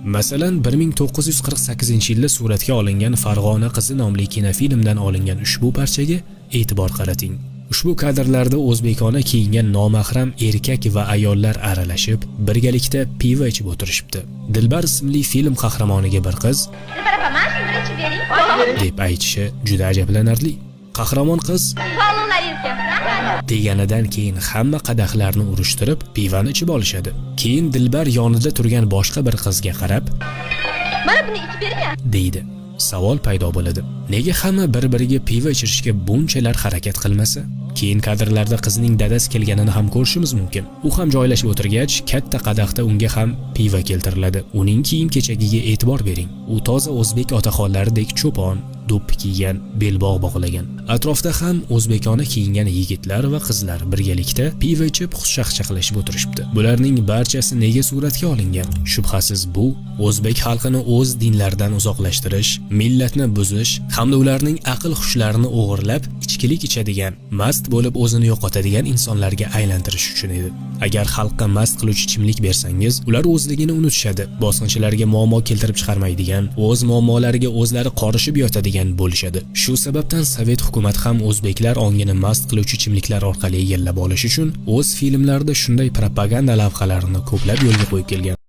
Masalan, 1948-yilda suratga olingan Farg'ona qizi nomli kinofilmdan olingan ushbu parchaga e'tibor qarating. Ushbu kadrlarda o'zbekona kiyingan nomahram erkak va ayollar aralashib, birgalikda pivo ichib o'tirishibdi. Dilbar ismli film qahramoniga bir qiz deb aytishi juda ajablanarli. Qahramon qiz deganidan keyin hamma qadahlarni urishtirib, pivani ichib olishadi. Keyin Dilbar yonida turgan boshqa bir qizga qarab, "Mana buni ichib bering" deydi. Savol paydo bo'ladi. Nega hamma bir-biriga pivo ichirishga bunchalar harakat qilmasa? Keyin kadrlarda qizning dadasi kelganini ham ko'rishimiz mumkin. U ham joylashib o'tirgach, katta qadahda unga ham pivo keltiriladi. Uning kiyim-kechagiga e'tibor bering. U toza o'zbek otaxonlaridek cho'pon, do'ppi kiygan, belbog' bog'lagan. Atrofda ham o'zbekona kiyingan yigitlar va qizlar birgalikda pivo ichib xushchaqchaqlashib o'tirishibdi. Bularning barchasi nega suratga olingan? Shubhasiz bu o'zbek xalqini o'z dinlaridan uzoqlashtirish, millatni buzish hamda ularning aql-xushlarini o'g'irlab, ichkilik ichadigan, mast bo'lib o'zini yo'qotadigan insonlarga aylantirish uchun edi. Agar xalqqa mast qiluvchi ichimlik bersangiz, ular o'zligini unutishadi, bosqinchilarga muammo keltirib chiqarmaydigan, o'z muammolariga o'zlari qorishib yotadigan bo'lishadi. Shu sababdan Sovet hukumat ham o'zbeklar ongini mast qiluvchi ichimliklar orqali egallab olish uchun o'z filmlarida shunday propaganda lavhalarini ko'plab yo'lga qo'yib kelgan.